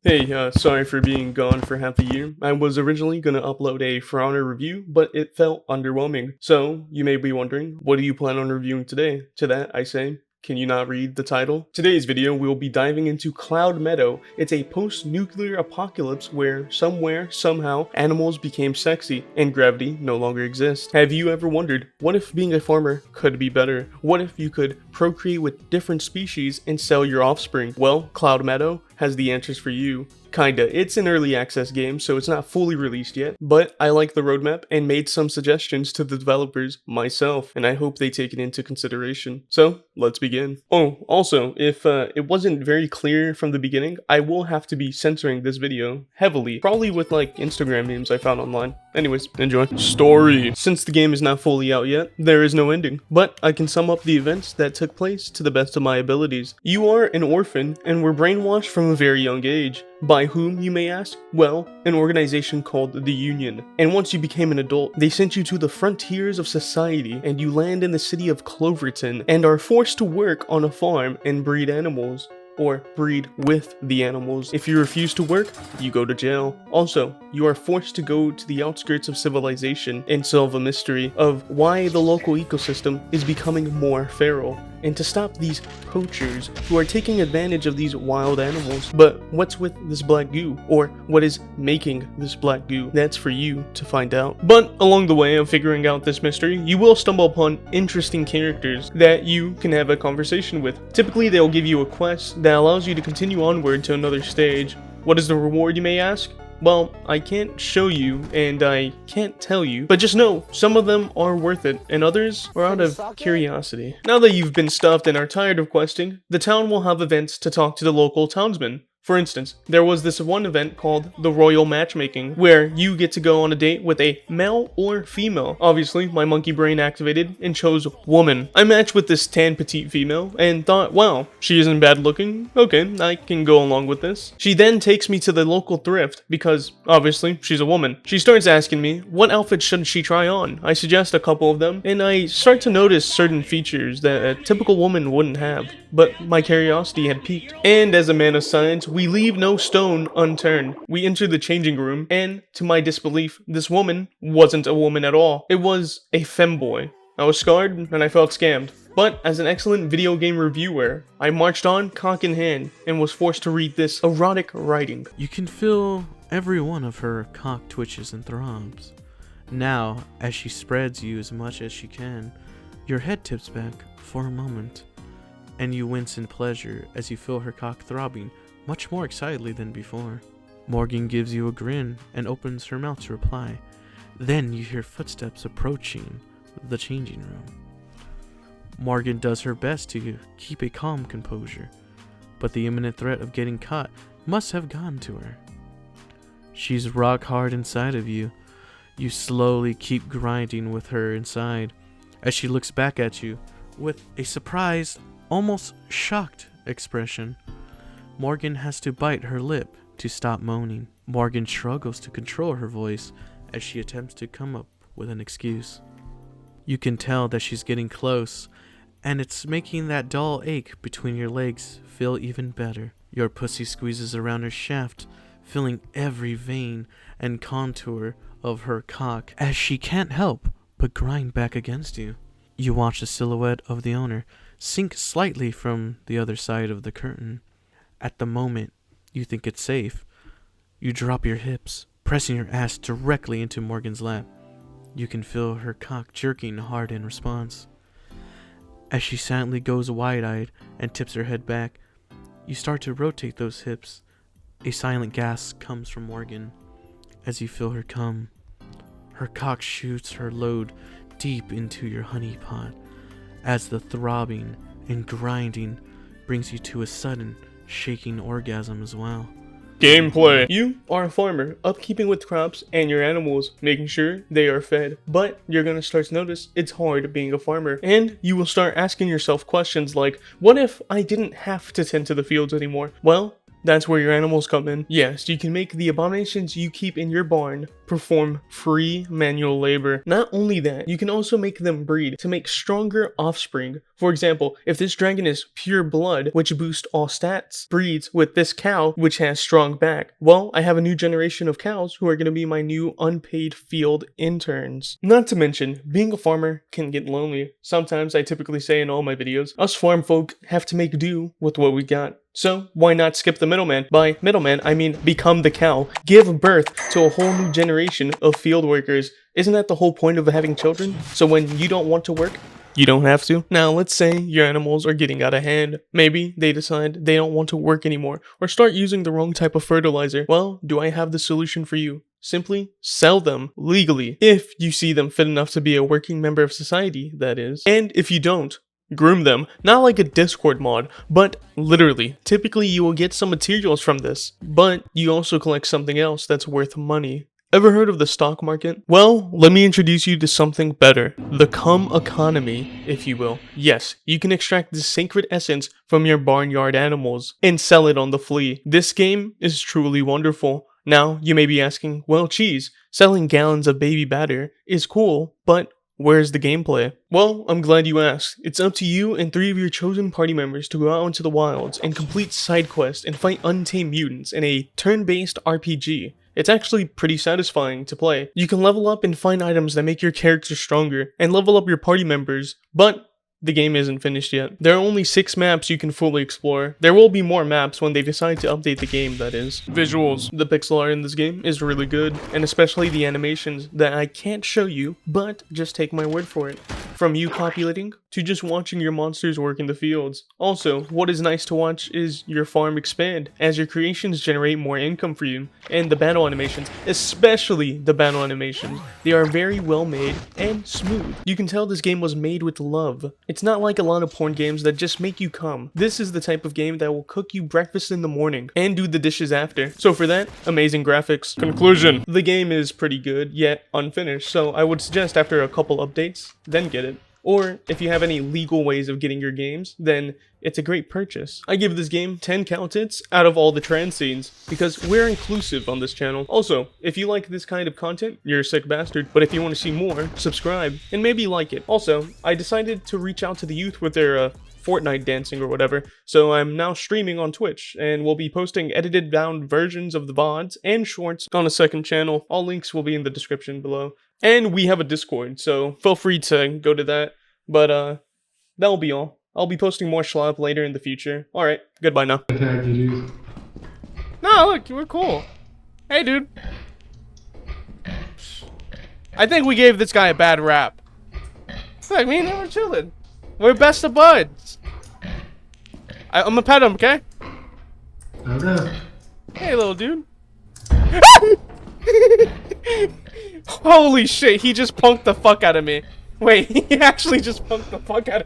Hey, sorry for being gone for half a year. I was originally gonna upload a For Honor review, but it felt underwhelming. So, you may be wondering, what do you plan on reviewing today? To that, I say, can you not read the title? Today's video, we'll be diving into Cloud Meadow. It's a post-nuclear apocalypse where, somewhere, somehow, animals became sexy and gravity no longer exists. Have you ever wondered, what if being a farmer could be better? What if you could procreate with different species and sell your offspring? Well, Cloud Meadow has the answers for you. Kinda. It's an early access game, so it's not fully released yet, but I like the roadmap and made some suggestions to the developers myself, and I hope they take it into consideration. So, let's begin. Oh, also, if it wasn't very clear from the beginning, I will have to be censoring this video heavily, probably with like Instagram names I found online. Anyways, enjoy. Story. Since the game is not fully out yet, there is no ending, but I can sum up the events that took place to the best of my abilities. You are an orphan and were brainwashed from a very young age. By whom, you may ask? Well, an organization called the Union. And once you became an adult, they sent you to the frontiers of society, and you land in the city of Cloverton, and are forced to work on a farm and breed animals. Or breed with the animals. If you refuse to work, you go to jail. Also, you are forced to go to the outskirts of civilization and solve a mystery of why the local ecosystem is becoming more feral, and to stop these poachers who are taking advantage of these wild animals. But what's with this black goo? Or what is making this black goo? That's for you to find out. But along the way of figuring out this mystery, you will stumble upon interesting characters that you can have a conversation with. Typically, they'll give you a quest that allows you to continue onward to another stage. What is the reward, you may ask? Well, I can't show you and I can't tell you, but just know some of them are worth it and others are out of curiosity. Now that you've been stuffed and are tired of questing, the town will have events to talk to the local townsmen. For instance, there was this one event called the Royal Matchmaking, where you get to go on a date with a male or female. Obviously, my monkey brain activated and chose woman. I matched with this tan petite female and thought, wow, she isn't bad looking. Okay, I can go along with this. She then takes me to the local thrift because, obviously, she's a woman. She starts asking me, what outfit should she try on? I suggest a couple of them, and I start to notice certain features that a typical woman wouldn't have. But my curiosity had peaked. And as a man of science, we leave no stone unturned. We enter the changing room, and to my disbelief, this woman wasn't a woman at all. It was a femboy. I was scarred, and I felt scammed. But as an excellent video game reviewer, I marched on, cock in hand, and was forced to read this erotic writing. You can feel every one of her cock twitches and throbs. Now, as she spreads you as much as she can, your head tips back for a moment, and you wince in pleasure as you feel her cock throbbing much more excitedly than before. Morgan gives you a grin and opens her mouth to reply. Then you hear footsteps approaching the changing room. Morgan does her best to keep a calm composure, but the imminent threat of getting caught must have gotten to her. She's rock hard inside of you. You slowly keep grinding with her inside as she looks back at you with a surprised, almost shocked expression. Morgan has to bite her lip to stop moaning. Morgan struggles to control her voice as she attempts to come up with an excuse. You can tell that she's getting close, and it's making that dull ache between your legs feel even better. Your pussy squeezes around her shaft, filling every vein and contour of her cock as she can't help but grind back against you. You watch the silhouette of the owner sink slightly from the other side of the curtain. At the moment you think it's safe, you drop your hips, pressing your ass directly into Morgan's lap. You can feel her cock jerking hard in response. As she silently goes wide-eyed and tips her head back, you start to rotate those hips. A silent gasp comes from Morgan as you feel her come. Her cock shoots her load deep into your honey pot as the throbbing and grinding brings you to a sudden, shaking orgasm as well. Gameplay. You are a farmer, upkeeping with crops and your animals, making sure they are fed. But you're gonna start to notice it's hard being a farmer, and you will start asking yourself questions like, what if I didn't have to tend to the fields anymore? Well, that's where your animals come in. Yes, you can make the abominations you keep in your barn perform free manual labor. Not only that, you can also make them breed to make stronger offspring. For example, if this dragon is pure blood, which boosts all stats, breeds with this cow, which has strong back, well, I have a new generation of cows who are going to be my new unpaid field interns. Not to mention, being a farmer can get lonely. Sometimes, I typically say in all my videos, us farm folk have to make do with what we got. So, why not skip the middleman? By middleman, I mean become the cow. Give birth to a whole new generation of field workers. Isn't that the whole point of having children? So when you don't want to work, you don't have to. Now, let's say your animals are getting out of hand. Maybe they decide they don't want to work anymore or start using the wrong type of fertilizer. Well, do I have the solution for you? Simply sell them legally if you see them fit enough to be a working member of society, that is. And if you don't, groom them. Not like a Discord mod, but literally. Typically, you will get some materials from this, but you also collect something else that's worth money. Ever heard of the stock market? Well, let me introduce you to something better. The cum economy, if you will. Yes, you can extract the sacred essence from your barnyard animals and sell it on the flea. This game is truly wonderful. Now, you may be asking, well, Cheese, selling gallons of baby batter is cool, but where's the gameplay? Well, I'm glad you asked. It's up to you and 3 of your chosen party members to go out into the wilds and complete side quests and fight untamed mutants in a turn-based RPG. It's actually pretty satisfying to play. You can level up and find items that make your character stronger and level up your party members, but the game isn't finished yet. There are only 6 maps you can fully explore. There will be more maps when they decide to update the game, that is. Visuals. The pixel art in this game is really good, and especially the animations that I can't show you, but just take my word for it. From you copulating to just watching your monsters work in the fields. Also, what is nice to watch is your farm expand as your creations generate more income for you. And the battle animations, especially the battle animations, they are very well made and smooth. You can tell this game was made with love. It's not like a lot of porn games that just make you come. This is the type of game that will cook you breakfast in the morning and do the dishes after. So for that, amazing graphics. Conclusion. The game is pretty good, yet unfinished, so I would suggest after a couple updates, then get it. Or if you have any legal ways of getting your games, then it's a great purchase. I give this game 10 cow tits out of all the trans scenes because we're inclusive on this channel. Also, if you like this kind of content, you're a sick bastard. But if you want to see more, subscribe and maybe like it. Also, I decided to reach out to the youth with their Fortnite dancing or whatever, so I'm now streaming on Twitch and we'll be posting edited down versions of the VODs and shorts on a second channel. All links will be in the description below. And we have a Discord, so feel free to go to that. But that'll be all. I'll be posting more schlop later in the future. Alright, goodbye now. No, look, we're cool. Hey, dude. I think we gave this guy a bad rap. Look, me and him are chilling. We're best of buds. I'm gonna pet him, okay? Okay. Hey, little dude. Holy shit, he just punked the fuck out of me. Wait, he actually just punked the fuck out of me.